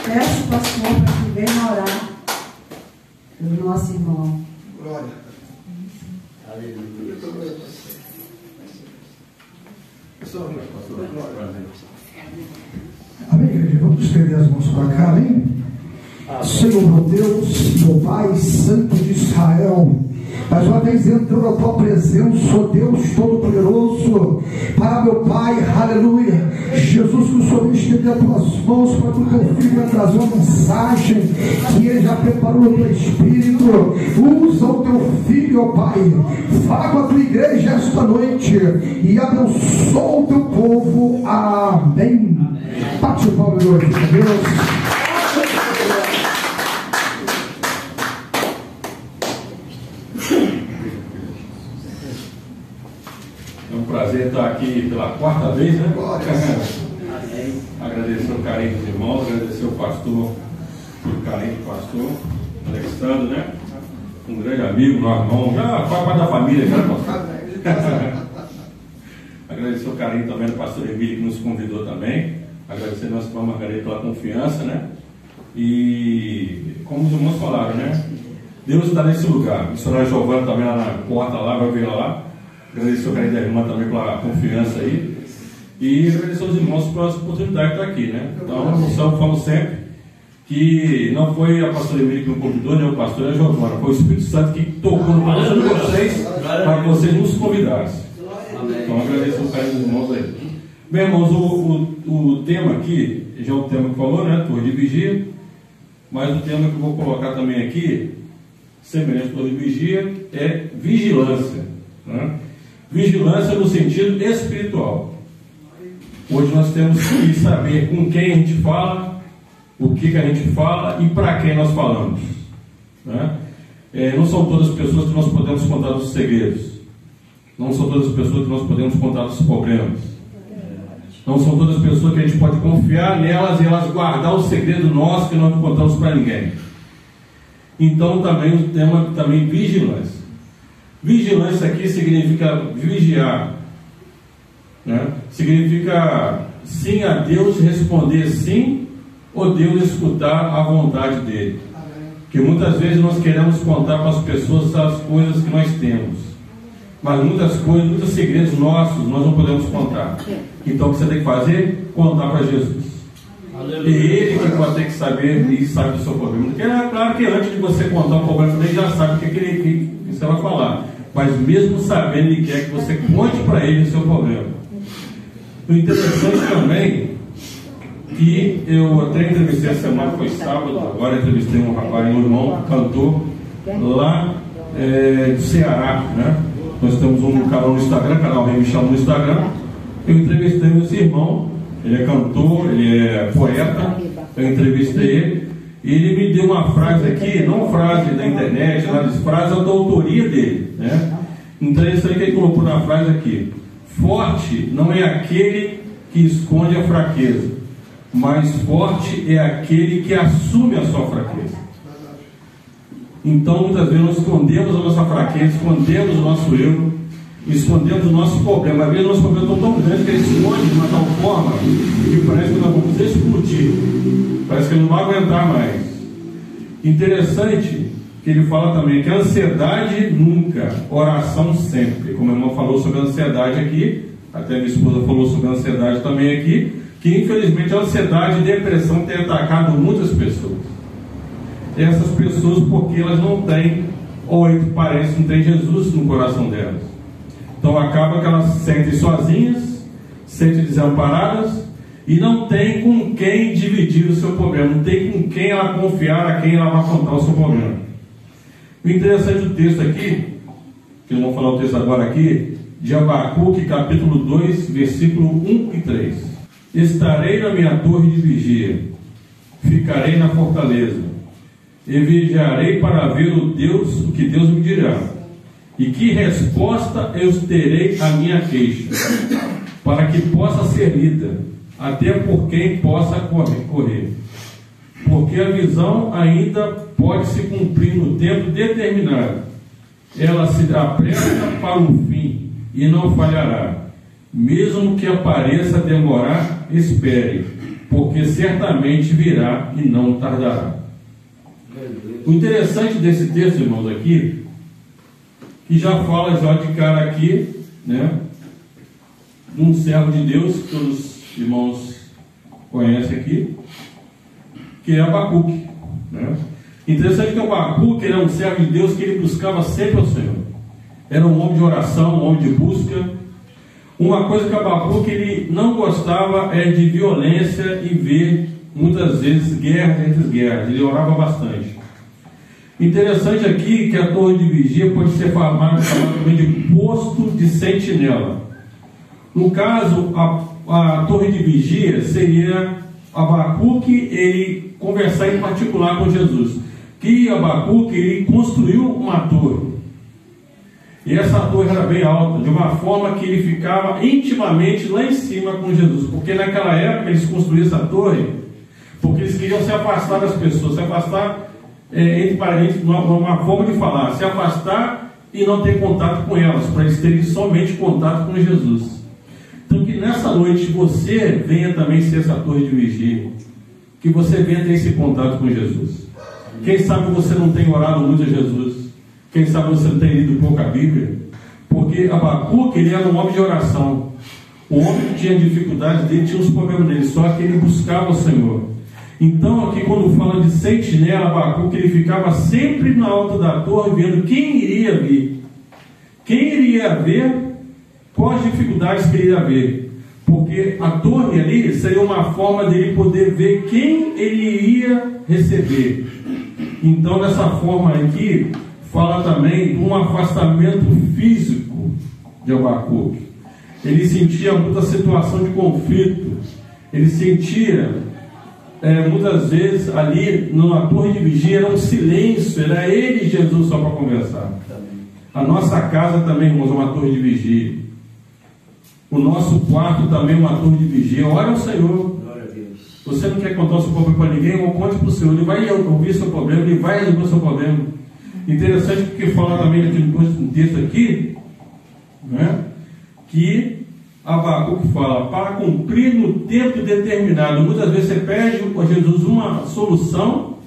Peço, pastor, para que venha orar pelo nosso irmão. Glória. Aleluia. Amém, igreja? Vamos estender as mãos para cá, amém? Senhor meu Deus, meu Pai Santo de Israel, mais uma vez entrando na tua presença, ó Deus Todo-Poderoso, para meu Pai, aleluia, Jesus, que o Senhor estende as tuas mãos para que o teu filho vai trazer uma mensagem que ele já preparou no teu Espírito. Usa o teu filho, ó Pai, fala com a tua igreja esta noite e abençoa o teu povo, amém. Bate o palmo e glorifica a Deus. Prazer estar aqui pela quarta vez, né? Agradecer o carinho dos irmãos, agradecer o pastor, o carinho do pastor Alexandre, né? Um grande amigo, meu irmão, já faz parte da família, já, pastor. Agradecer o carinho também do pastor Emílio, que nos convidou também. Agradecer a nossa irmã Margarida pela confiança, né? E como os irmãos falaram, né? Deus está nesse lugar. O missionário Giovanni também lá na porta, lá, vai ver lá. Agradecer o carinho da irmã também pela confiança aí. E agradecer aos irmãos pela oportunidade de estar aqui, né? Então, eu falo sempre que não foi a pastora Emília que me convidou, nem o pastor Giovanni, foi o Espírito Santo que tocou no coração de vocês para que vocês nos convidassem. Então, agradeço o carinho dos irmãos aí. Bem, irmãos, o tema aqui, já é um tema que falou, né? Torre de vigia. Mas o tema que eu vou colocar também aqui, semelhante à torre de vigia, é vigilância, né? Vigilância no sentido espiritual. Hoje nós temos que saber com quem a gente fala, o que a gente fala e para quem nós falamos, né? Não são todas as pessoas que nós podemos contar os segredos. Não são todas as pessoas que nós podemos contar os problemas. Não são todas as pessoas que a gente pode confiar nelas e elas guardar o segredo nosso que nós não contamos para ninguém. Então também o tema também vigilância. Vigilância aqui significa vigiar, né? Significa sim a Deus, responder sim, ou Deus escutar a vontade dele. Que muitas vezes nós queremos contar para as pessoas as coisas que nós temos, mas muitas coisas, muitos segredos nossos nós não podemos contar. Então o que você tem que fazer? Contar para Jesus. E ele que vai ter que saber e sabe do seu problema. Porque é claro que antes de você contar o problema, ele já sabe o que você vai falar. Mas mesmo sabendo, ele quer que você conte para ele o seu problema. O interessante também que eu até entrevistei essa semana, foi sábado, agora entrevistei um rapaz, um irmão, cantor lá do Ceará, né? Nós temos um canal no Instagram, canal Rei Michel no Instagram. Eu entrevistei esse irmão, ele é cantor, ele é poeta. Eu entrevistei ele e ele me deu uma frase aqui, não frase da internet, nada disso, frase da autoria dele, né? Então é isso aí que ele colocou na frase aqui: forte não é aquele que esconde a fraqueza, mas forte é aquele que assume a sua fraqueza. Então muitas vezes nós escondemos a nossa fraqueza, escondemos o nosso erro, escondemos o nosso problema. Às vezes o nosso problema é tão grande que ele esconde de uma tal forma que parece que nós vamos explodir, parece que ele não vai aguentar mais. Interessante que ele fala também que ansiedade nunca, oração sempre. Como a irmã falou sobre a ansiedade aqui, até minha esposa falou sobre a ansiedade também aqui, que infelizmente a ansiedade e depressão tem atacado muitas pessoas. Essas pessoas porque elas não têm, ou parece que não tem Jesus no coração delas. Então acaba que elas se sentem sozinhas, se sentem desamparadas e não tem com quem dividir o seu problema, não tem com quem ela confiar, a quem ela vai contar o seu problema. O interessante do texto aqui, que eu vou falar o texto agora aqui, de Abacuque, capítulo 2, versículo 1 e 3. Estarei na minha torre de vigia, ficarei na fortaleza, e vigiarei para ver o que Deus me dirá, e que resposta eu terei à minha queixa, para que possa ser lida, até por quem possa correr. Porque a visão ainda pode se cumprir no tempo determinado. Ela se apressa para o fim e não falhará, mesmo que apareça demorar espere, porque certamente virá e não tardará. O interessante desse texto, irmãos, aqui, que já fala já de cara aqui, né, de um servo de Deus, que todos os irmãos conhecem aqui, que é Abacuque, né? Interessante que Abacuque era um servo de Deus que ele buscava sempre ao Senhor. Era um homem de oração, um homem de busca. Uma coisa que Abacuque ele não gostava é de violência e ver muitas vezes guerras entre guerras. Ele orava bastante. Interessante aqui que a torre de vigia pode ser chamada também de posto de sentinela. No caso, a torre de vigia seria Abacuque ele conversar em particular com Jesus. Que Abacuque ele construiu uma torre. E essa torre era bem alta, de uma forma que ele ficava intimamente lá em cima com Jesus. Porque naquela época eles construíram essa torre porque eles queriam se afastar das pessoas, se afastar entre parentes, uma forma de falar, se afastar e não ter contato com elas, para eles terem somente contato com Jesus. Então que nessa noite você venha também ser essa torre de vigia, que você venha ter esse contato com Jesus. Quem sabe você não tem orado muito a Jesus, quem sabe você não tem lido pouco a Bíblia, porque Abacuque ele era um homem de oração, um homem que tinha dificuldades dele, tinha os problemas dele, só que ele buscava o Senhor. Então aqui quando fala de sentinela, Abacuque ele ficava sempre na alta da torre vendo quem iria vir, quem iria ver, quais dificuldades que iria haver, porque a torre ali seria uma forma dele poder ver quem ele iria receber. Então dessa forma aqui fala também de um afastamento físico de Abacuque. Ele sentia muita situação de conflito, ele sentia muitas vezes ali na torre de vigia era um silêncio, era ele e Jesus só para conversar. A nossa casa também, irmãos, é uma torre de vigia. O nosso quarto também é uma torre de vigia. Ora ao Senhor. Você não quer contar o seu problema para ninguém, ou conte para o Senhor, ele vai ouvir seu problema, ele vai resolver o seu problema. Interessante porque fala também aqui no texto aqui, né, que Abacuque fala, para cumprir no tempo determinado. Muitas vezes você pede a Jesus uma solução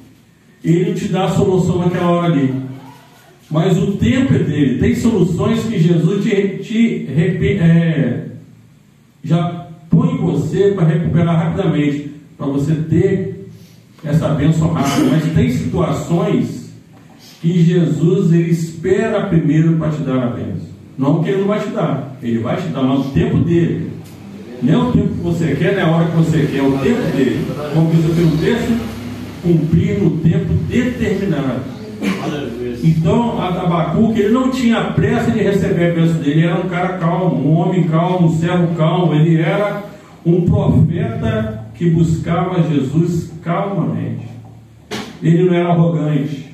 e ele te dá a solução naquela hora ali. Mas o tempo é dele. Tem soluções que Jesus já põe você para recuperar rapidamente, para você ter essa bênção rápida. Mas tem situações que Jesus ele espera primeiro para te dar a bênção. Não que ele não vai te dar, ele vai te dar, mas o tempo dele. Não é o tempo que você quer, não é a hora que você quer, é o tempo dele. Como diz aqui no texto, cumprir no tempo determinado. Então, Abacuque, ele não tinha pressa de receber a bênção dele, ele era um cara calmo, um homem calmo, um servo calmo, ele era um profeta que buscava Jesus calmamente. Ele não era arrogante.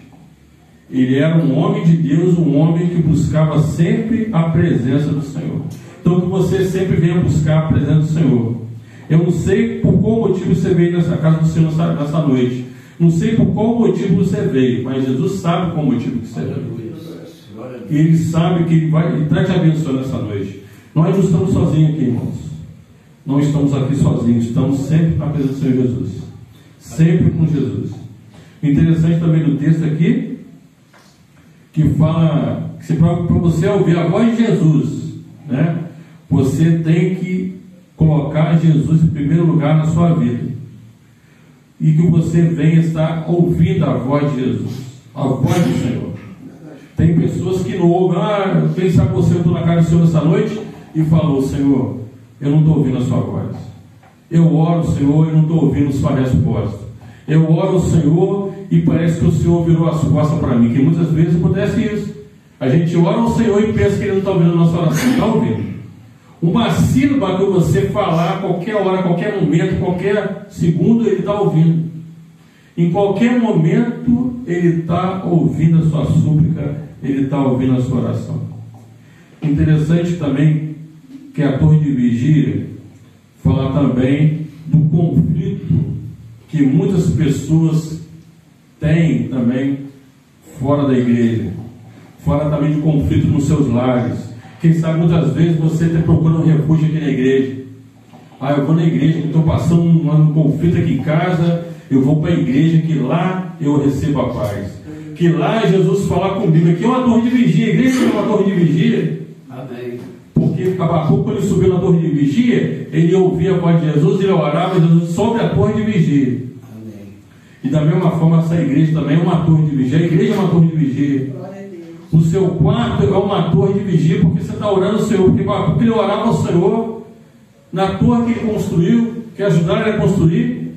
Ele era um homem de Deus, um homem que buscava sempre a presença do Senhor. Então que você sempre venha buscar a presença do Senhor. Eu não sei por qual motivo você veio nessa casa do Senhor nessa noite. Não sei por qual motivo você veio, mas Jesus sabe qual motivo que você veio. E Ele sabe que Ele está te abençoando nessa noite. Nós não estamos sozinhos aqui, irmãos. Não estamos aqui sozinhos, estamos sempre na presença do Senhor Jesus. Sempre com Jesus. Interessante também no texto aqui, que fala que para você ouvir a voz de Jesus, né, você tem que colocar Jesus em primeiro lugar na sua vida, e que você venha estar ouvindo a voz de Jesus, a voz do Senhor. Tem pessoas que não ouvem. Quem sabe você entrou na casa do Senhor essa noite e falou: Senhor, eu não estou ouvindo a sua voz. Eu oro, Senhor, e não estou ouvindo a sua resposta. Eu oro ao Senhor e parece que o Senhor virou as costas para mim, que muitas vezes acontece isso. A gente ora ao Senhor e pensa que Ele não está ouvindo a nossa oração. Está ouvindo. Uma sílaba que você falar, qualquer hora, qualquer momento, qualquer segundo, Ele está ouvindo. Em qualquer momento, Ele está ouvindo a sua súplica, Ele está ouvindo a sua oração. Interessante também que a torre de vigia fala também do conflito que muitas pessoas têm também fora da igreja, fora também de conflito nos seus lares. Quem sabe muitas vezes você está procurando um refúgio aqui na igreja, Eu vou na igreja, estou passando um conflito aqui em casa, eu vou para a igreja que lá eu recebo a paz. Que lá Jesus fala comigo. Aqui é uma torre de vigia, a igreja é uma torre de vigia. Amém. Porque Abacuque, quando ele subiu na torre de vigia, ele ouvia a voz de Jesus, ele orava, Jesus sobe a torre de vigia. Amém. E da mesma forma essa igreja também é uma torre de vigia. A igreja é uma torre de vigia. O seu quarto é uma torre de vigia, porque você está orando ao Senhor. Porque Abacuque ele orava ao Senhor na torre que ele construiu, que ajudaram ele a construir.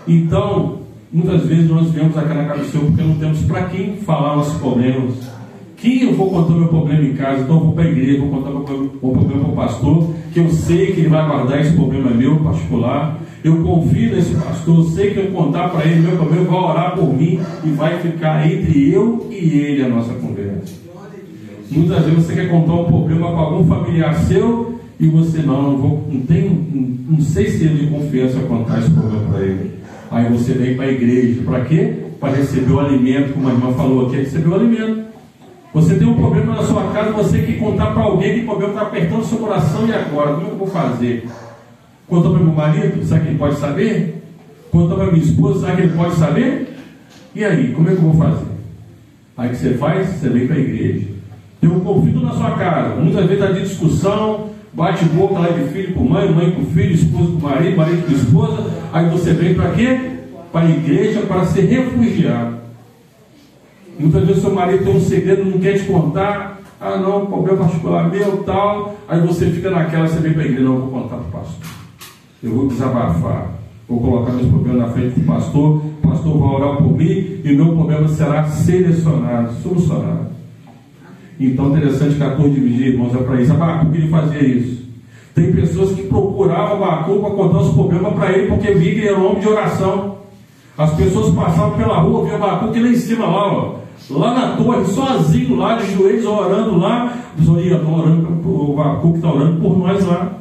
Então, muitas vezes nós viemos aqui na casa do Senhor porque não temos para quem falar nossos problemas. Quem eu vou contar meu problema em casa? Então eu vou para a igreja, vou contar meu problema para o pastor, que eu sei que ele vai guardar esse problema meu particular. Eu confio nesse pastor, eu sei que eu contar para ele meu problema, ele vai orar por mim e vai ficar entre eu e ele a nossa conversa. Muitas vezes você quer contar um problema para algum familiar seu e você não sei se ele de confiança contar esse problema para ele. Aí você vem para a igreja, para quê? Para receber o alimento, como a irmã falou aqui, receber o alimento. Você tem um problema na sua casa, você quer contar para alguém que o problema está apertando o seu coração, e agora? Como eu vou fazer? Conta para meu marido, será que ele pode saber? Conta para minha esposa, será que ele pode saber? E aí, como é que eu vou fazer? Aí o que você faz? Você vem para a igreja. Tem um conflito na sua casa, muitas vezes está de discussão, bate boca lá de filho com mãe, mãe com filho, esposa com marido, marido com esposa. Aí você vem para quê? Para a igreja, para ser refugiado. Muitas vezes seu marido tem um segredo, não quer te contar. Não, problema particular meu, tal. Aí você fica naquela, você vem para a igreja, não, eu vou contar para o pastor. Eu vou desabafar. Vou colocar meus problemas na frente do pastor. O pastor vai orar por mim e meu problema será selecionado, solucionado. Então, interessante que a torre de vigia, irmãos, é para isso. Abacuque ele fazia isso. Tem pessoas que procuravam Abacuque para contar os problemas para ele, porque via que ele era um homem de oração. As pessoas passavam pela rua, via Abacuque lá em cima, lá na torre, sozinho lá, de joelhos, orando lá. A pessoa ia orando, o Abacuque está orando por nós lá.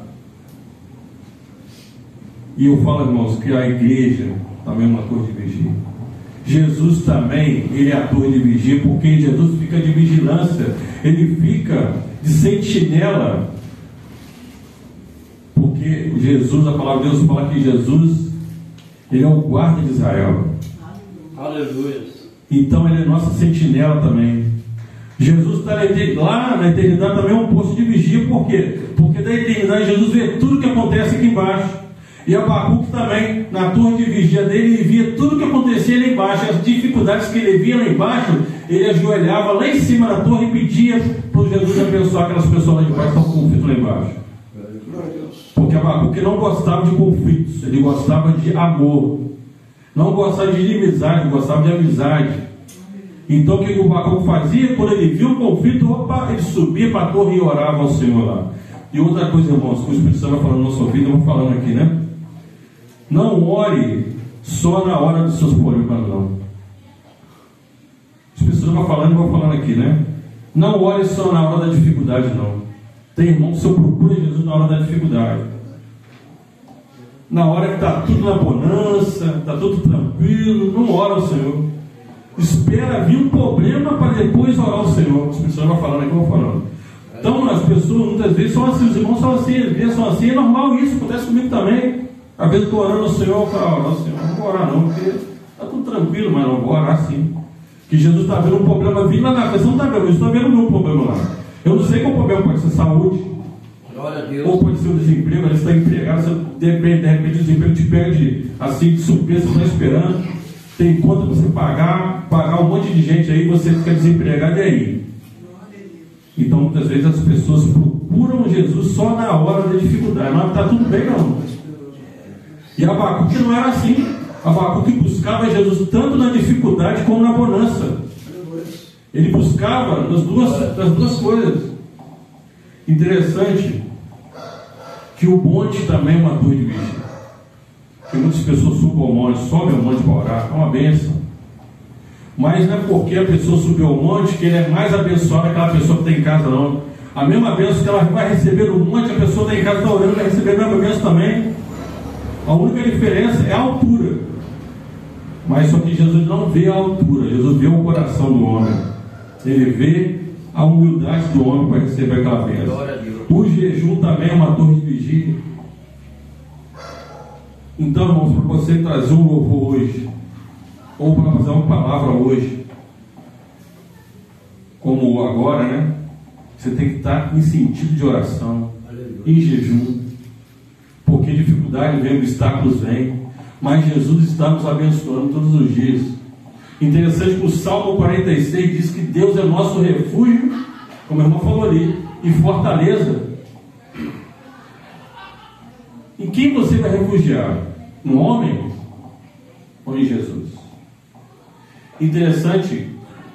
E eu falo, irmãos, que a igreja também é uma torre de vigia. Jesus também, ele é a torre de vigia, porque Jesus fica de vigilância, ele fica de sentinela. Porque Jesus, a palavra de Deus fala que Jesus, ele é o guarda de Israel. Aleluia. Então ele é nossa sentinela também. Jesus está lá na eternidade também é um posto de vigia. Por quê? Porque da eternidade Jesus vê tudo que acontece aqui embaixo. E Abacuque também, na torre de vigia dele, ele via tudo o que acontecia lá embaixo, as dificuldades que ele via lá embaixo. Ele ajoelhava lá em cima da torre e pedia para Jesus abençoar aquelas pessoas lá embaixo que estão com conflito lá embaixo. Porque Abacuque não gostava de conflitos, ele gostava de amor. Não gostava de inimizade, gostava de amizade. Então o que o Abacuque fazia? Quando ele viu o conflito, ele subia para a torre e orava ao Senhor lá. E outra coisa, irmãos, que o Espírito Santo vai falando na sua vida, eu vou falando aqui, né? Não ore só na hora dos seus problemas, não. O Espírito Santo vai falando e eu vou falando aqui, né? Não ore só na hora da dificuldade, não. Tem irmão que só procura Jesus na hora da dificuldade. Na hora que está tudo na bonança, está tudo tranquilo, não ora ao Senhor. Espera vir um problema para depois orar ao Senhor. O Espírito Santo vai falando aqui, eu vou falando. Então as pessoas muitas vezes são assim, os irmãos são assim, as igrejas são assim, é normal isso, acontece comigo também. Às vezes eu estou orando ao Senhor, eu falo, Senhor, não vou orar não, porque está tudo tranquilo, mas não vou orar sim. Que Jesus está vendo um problema vindo lá na frente, você não está vendo, eu estou vendo o meu problema lá. Eu não sei qual problema, pode ser saúde, ou pode ser o desemprego, você está empregado, você, de repente o desemprego te perde assim de surpresa, você está esperando, tem conta para você pagar um monte de gente aí, você fica desempregado, e aí? Então muitas vezes as pessoas procuram Jesus só na hora da dificuldade, mas está tudo bem não. E Abacuque não era assim. Abacuque buscava Jesus tanto na dificuldade como na bonança. Ele buscava das duas coisas. Interessante que o monte também é uma torre de vigia. Que muitas pessoas sobem ao monte para orar, é uma bênção. Mas não é porque a pessoa subiu ao monte que ele é mais abençoado que aquela pessoa que está em casa, não. A mesma bênção que ela vai receber no monte, a pessoa está em casa, está orando, vai receber a mesma bênção também. A única diferença é a altura. Mas só que Jesus não vê a altura, Jesus vê o coração do homem. Ele vê a humildade do homem para receber aquela bênção. O jejum também é uma torre de vigia. Então, irmãos, para você trazer um louvor hoje, ou para fazer uma palavra hoje, como agora, né? Você tem que estar em sentido de oração, em jejum, porque dificuldade vem, obstáculos vêm, mas Jesus está nos abençoando todos os dias. Interessante que o Salmo 46 diz que Deus é nosso refúgio, como a irmã falou ali, e fortaleza. Em quem você vai refugiar? No homem ou em Jesus? Interessante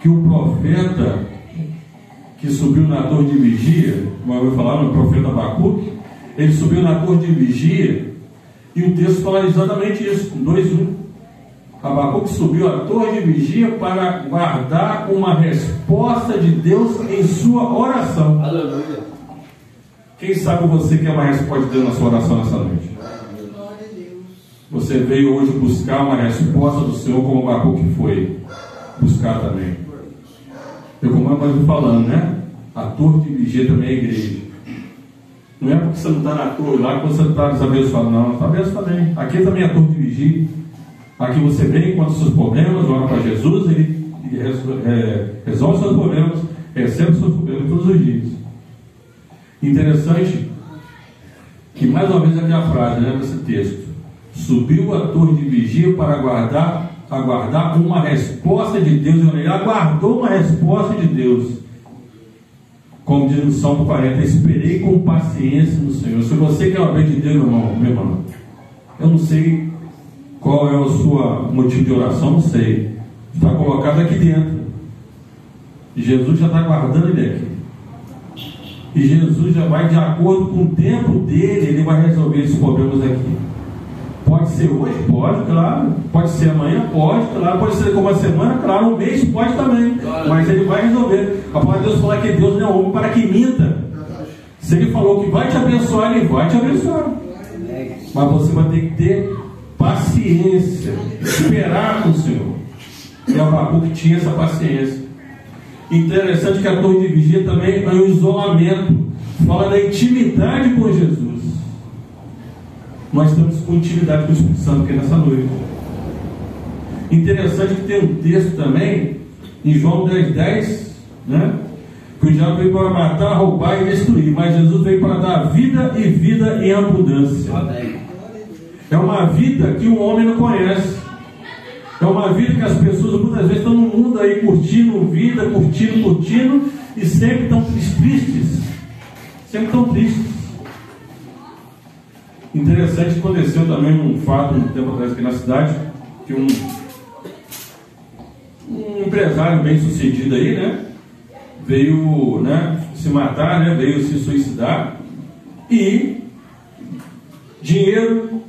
que o profeta que subiu na torre de vigia, como eu vou falar no profeta Abacuque, ele subiu na torre de vigia, e o texto fala exatamente isso, 2:1. Abacuque subiu à torre de vigia para guardar uma resposta de Deus em sua oração. Aleluia. Quem sabe você quer uma resposta de Deus na sua oração nessa noite? Você veio hoje buscar uma resposta do Senhor, como Abacuque foi buscar também. Eu, como eu estou falando, né? A torre de vigia também é igreja. Não é porque você não está na torre lá que você está desabençoado, não. Está abençoado também. Aqui também é a torre de vigia. Aqui você vem, conta os seus problemas, ora para Jesus, ele resolve os seus problemas, recebe os seus problemas todos os dias. Interessante que, mais uma vez, aqui a frase, né, desse texto: subiu a torre de vigia para aguardar uma resposta de Deus. Ele aguardou uma resposta de Deus. Como diz no Salmo 40, esperei com paciência no Senhor. Se você quer uma vez de Deus, meu irmão, eu não sei qual é o seu motivo de oração, não sei. Está colocado aqui dentro. Jesus já está guardando ele aqui. E Jesus já vai, de acordo com o tempo dele, ele vai resolver esses problemas aqui. Pode ser hoje? Pode, claro. Pode ser amanhã? Pode, claro. Pode ser como uma semana? Claro. Um mês? Pode também. Claro. Mas ele vai resolver. A palavra de Deus fala que Deus não é homem para que minta. Se ele falou que vai te abençoar, ele vai te abençoar. Mas você vai ter que ter paciência, esperar com o Senhor. E Abacuque tinha essa paciência. Interessante que a torre de vigia também é um isolamento. Fala da intimidade com Jesus. Nós estamos com intimidade com o Espírito Santo aqui nessa noite. Interessante que tem um texto também, em João 10:10, né? Que o diabo veio para matar, roubar e destruir, mas Jesus veio para dar vida e vida em abundância. Amém. É uma vida que o homem não conhece. É uma vida que as pessoas muitas vezes estão no mundo aí curtindo vida, curtindo, e sempre estão tristes. Sempre estão tristes. Interessante que aconteceu também um fato um tempo atrás aqui na cidade, que um empresário bem sucedido aí, né, veio, né, se matar, né, veio se suicidar, e dinheiro,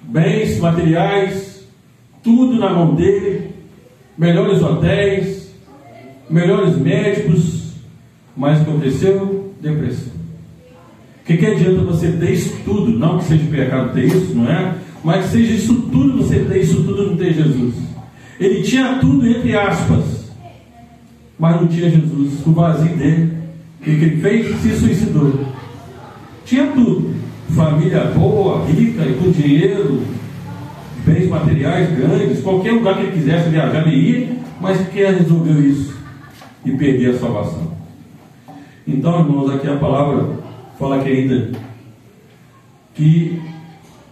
bens materiais, tudo na mão dele, melhores hotéis, melhores médicos, mas o que aconteceu? Depressão. O que adianta você ter isso tudo? Não que seja pecado ter isso, não é? Mas que seja isso tudo, você ter isso tudo e não ter Jesus. Ele tinha tudo, entre aspas, mas não tinha Jesus. O vazio dele, o que ele fez? Se suicidou. Tinha tudo, família boa, rica e com dinheiro, bens materiais grandes, qualquer lugar que ele quisesse viajar ele ia, mas que resolveu isso e perder a salvação. Então, irmãos, aqui a palavra fala que ainda que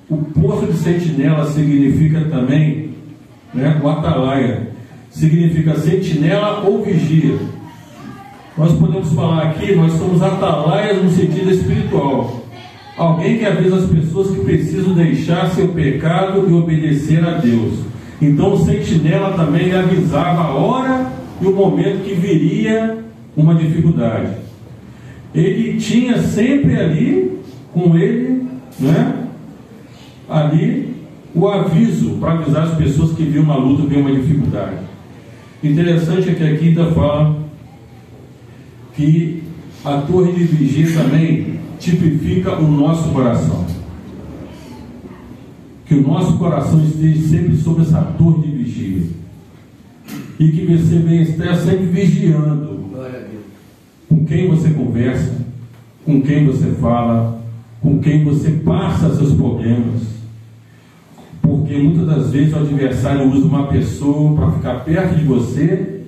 o posto de sentinela significa também, né, o atalaia significa sentinela ou vigia. Nós podemos falar aqui, nós somos atalaias no sentido espiritual, alguém que avisa as pessoas que precisam deixar seu pecado e obedecer a Deus. Então o sentinela também avisava a hora e o momento que viria uma dificuldade. Ele tinha sempre ali com ele, né, ali o aviso para avisar as pessoas que viam uma luta, viam uma dificuldade. Interessante é que aqui ainda fala que a torre de vigia também tipifica o nosso coração. Que o nosso coração esteja sempre sobre essa torre de vigia. E que você venha estar sempre vigiando. Com quem você conversa, com quem você fala, com quem você passa seus problemas. Porque muitas das vezes o adversário usa uma pessoa para ficar perto de você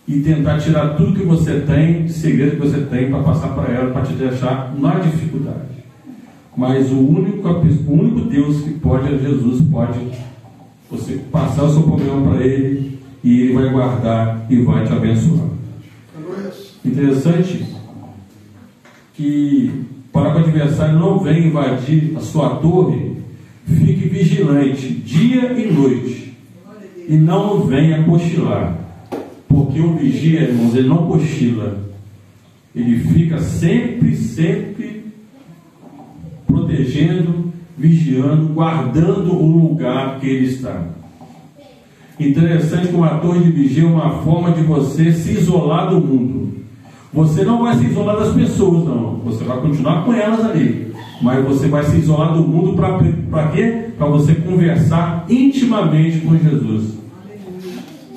e tentar tirar tudo que você tem, de segredo que você tem, para passar para ela, para te deixar na dificuldade. Mas o único Deus que pode é Jesus. Pode você passar o seu problema para Ele e Ele vai guardar e vai te abençoar. Interessante que, para que o adversário não venha invadir a sua torre, fique vigilante dia e noite e não venha cochilar, porque o vigia, irmãos, ele não cochila, ele fica sempre protegendo, vigiando, guardando o lugar que ele está. Interessante que uma torre de vigia é uma forma de você se isolar do mundo. Você não vai se isolar das pessoas, não. Você vai continuar com elas ali, mas você vai se isolar do mundo para quê? Para você conversar intimamente com Jesus.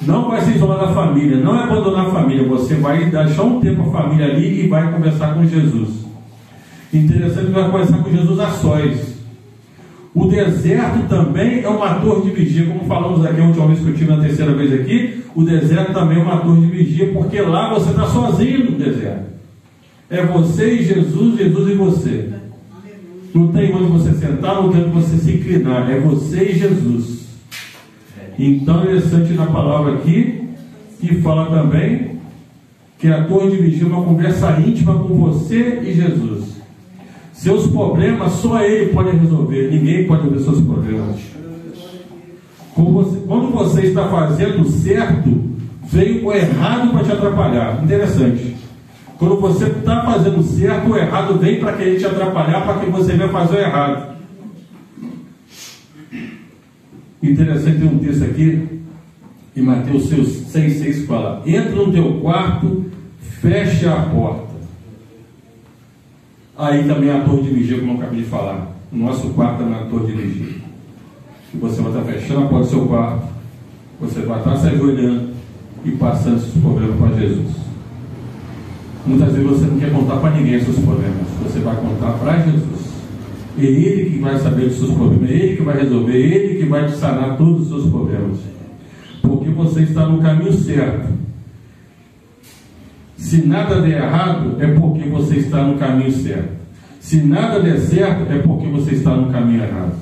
Não vai se isolar da família, não é abandonar a família. Você vai deixar um tempo a família ali e vai conversar com Jesus. Interessante que vai conversar com Jesus a sós. O deserto também é uma torre de vigia, como falamos aqui a última vez que eu tive, na terceira vez aqui. O deserto também é uma torre de vigia, porque lá você está sozinho no deserto. É você e Jesus, Jesus e você. Não tem onde você sentar, não tem onde você se inclinar. É você e Jesus. Então é interessante na palavra aqui, que fala também que a torre de vigia é uma conversa íntima com você e Jesus. Seus problemas só Ele pode resolver, ninguém pode resolver seus problemas. Quando você está fazendo certo, veio o errado para te atrapalhar. Interessante. Quando você está fazendo certo, o errado vem para querer te atrapalhar, para que você venha fazer o errado. Interessante, tem um texto aqui em Mateus 6,6 que fala: entra no teu quarto, feche a porta. Aí também a torre de vigia, como eu acabei de falar. O nosso quarto é na torre de vigia. E você vai estar fechando a porta do seu quarto, você vai estar se ajoelhando e passando seus problemas para Jesus. Muitas vezes você não quer contar para ninguém seus problemas, você vai contar para Jesus. É Ele que vai saber dos seus problemas, é Ele que vai resolver, é Ele que vai te sanar todos os seus problemas, porque você está no caminho certo. Se nada der errado, é porque você está no caminho certo. Se nada der certo, é porque você está no caminho errado.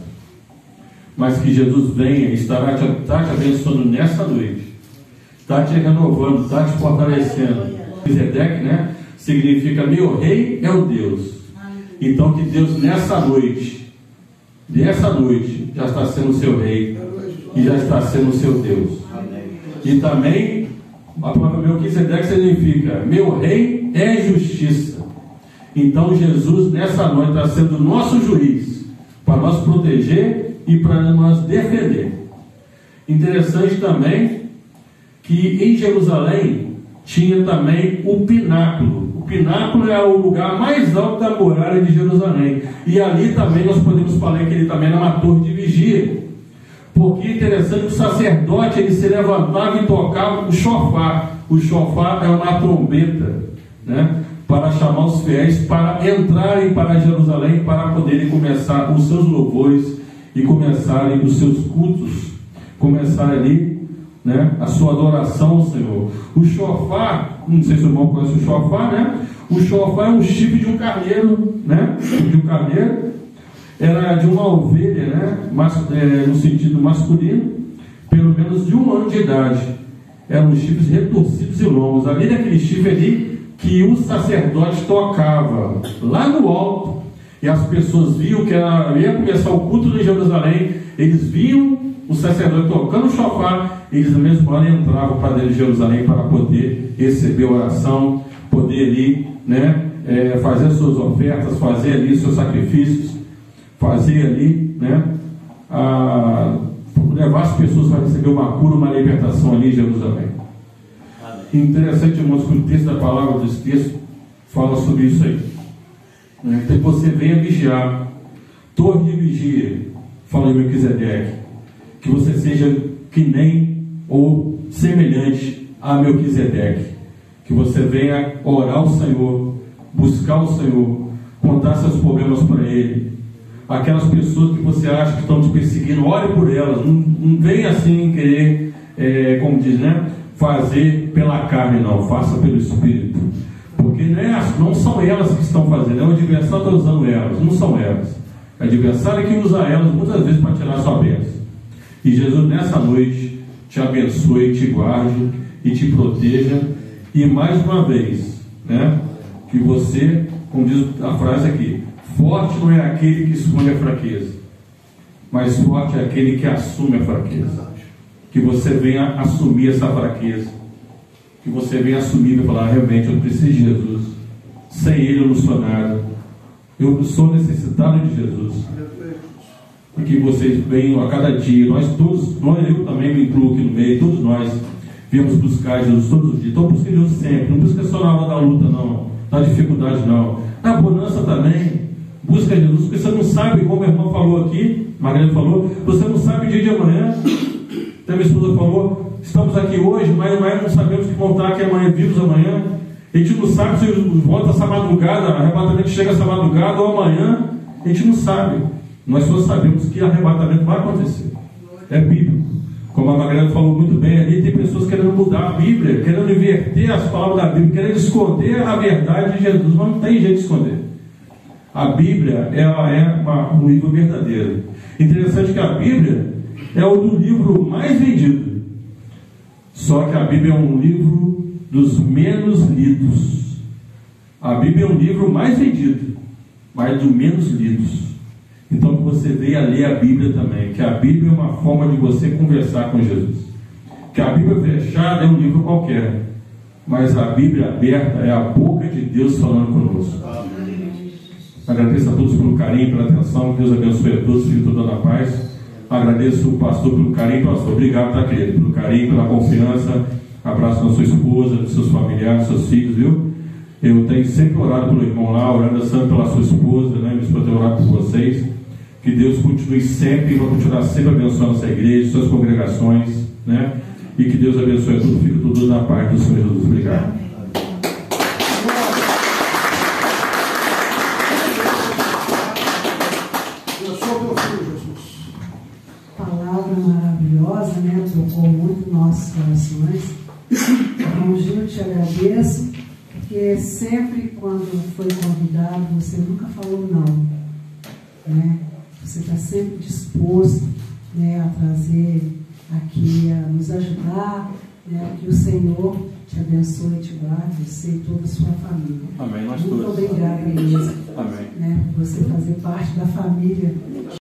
Mas que Jesus venha e está te abençoando nessa noite, está te renovando, está te fortalecendo. Melquisedeque, né? Significa meu rei é o Deus. Então que Deus nessa noite já está sendo o seu rei e já está sendo o seu Deus. E também a palavra Melquisedeque significa meu rei é justiça. Então Jesus nessa noite está sendo o nosso juiz, para nos proteger e para nos defender. Interessante também que em Jerusalém tinha também o pináculo. O pináculo é o lugar mais alto da muralha de Jerusalém. E ali também nós podemos falar que ele também era uma torre de vigia. Porque é interessante que o sacerdote ele se levantava e tocava o shofar. O shofar é uma trombeta, né? Para chamar os fiéis para entrarem para Jerusalém, para poderem começar os seus louvores e começarem os seus cultos, começar ali, né, a sua adoração ao Senhor. O shofar, não sei se o irmão conhece o shofar, né? O shofar é um chifre de um carneiro, né? De um carneiro, era de uma ovelha, né? No sentido masculino, pelo menos de 1 ano de idade. Eram chifres retorcidos e longos. Ali naquele chifre ali que o sacerdote tocava lá no alto, e as pessoas viam que ia começar o culto de Jerusalém. Eles viam o sacerdote tocando o shofar, eles na mesma hora entravam para dentro de Jerusalém para poder receber a oração, poder ali, né, fazer suas ofertas, fazer ali seus sacrifícios, fazer ali, né, levar as pessoas para receber uma cura, uma libertação ali em Jerusalém. Interessante, irmãos, que o texto da palavra desse texto fala sobre isso aí. Então que você venha vigiar, torre de vigia, fala em Melquisedeque, que você seja que nem ou semelhante a Melquisedeque, que você venha orar ao Senhor, buscar o Senhor, contar seus problemas para Ele, aquelas pessoas que você acha que estão te perseguindo, ore por elas, não vem assim querer, como diz, né, fazer pela carne, não, faça pelo Espírito, porque não são elas que estão fazendo, o adversário está usando elas, não são elas, o adversário é que usa elas muitas vezes para tirar a sua bênção. E Jesus nessa noite te abençoe, te guarde e te proteja, e mais uma vez, né, que você, como diz a frase aqui, forte não é aquele que esconde a fraqueza, mas forte é aquele que assume a fraqueza. Que você venha assumir essa fraqueza, que você venha assumir e falar, realmente eu preciso de Jesus, sem Ele eu não sou nada, eu sou necessitado de Jesus. E que vocês venham a cada dia, eu também me incluo aqui no meio, todos nós viemos buscar Jesus todos os dias. Então busca Jesus sempre, não busca só na hora da luta não, na dificuldade não, na bonança também. Busca Jesus, porque você não sabe, como a irmã falou aqui, Margarida falou, você não sabe o dia de amanhã. Até minha esposa falou, estamos aqui hoje, mas amanhã não sabemos que vão estar aqui amanhã, vivos amanhã. A gente não sabe se volta essa madrugada, arrebatamento chega essa madrugada ou amanhã, a gente não sabe. Nós só sabemos que arrebatamento vai acontecer. É bíblico. Como a Margarida falou muito bem ali, tem pessoas querendo mudar a Bíblia, querendo inverter as palavras da Bíblia, querendo esconder a verdade de Jesus, mas não tem jeito de esconder. A Bíblia, ela é um livro verdadeiro. Interessante que a Bíblia é o livro mais vendido. Só que a Bíblia é um livro dos menos lidos. A Bíblia é um livro mais vendido, mas dos menos lidos. Então que você venha ler a Bíblia também, que a Bíblia é uma forma de você conversar com Jesus. Que a Bíblia fechada é um livro qualquer, mas a Bíblia aberta é a boca de Deus falando conosco. Agradeço a todos pelo carinho, pela atenção. Deus abençoe a todos, fique toda na paz. Agradeço o pastor pelo carinho, pastor. Obrigado, tá, querido? Pelo carinho, pela confiança. Abraço da sua esposa, dos seus familiares, dos seus filhos, viu? Eu tenho sempre orado pelo irmão lá, orando sempre pela sua esposa, né? Minha esposa tem orado por vocês. Que Deus continue sempre, vai continuar sempre abençoando essa igreja, suas congregações, né? E que Deus abençoe a todos, fique todos na paz do Senhor Jesus. Obrigado. Maravilhosa, né? Tocou muito nossos corações. Irmão Gil, te agradeço, porque sempre quando foi convidado, você nunca falou não, né? Você está sempre disposto, né, a trazer aqui, a nos ajudar, né? Que o Senhor te abençoe e te guarde, você e toda a sua família. Amém. Nós muito todos. Obrigada, igreja. Amém. Né, por você fazer parte da família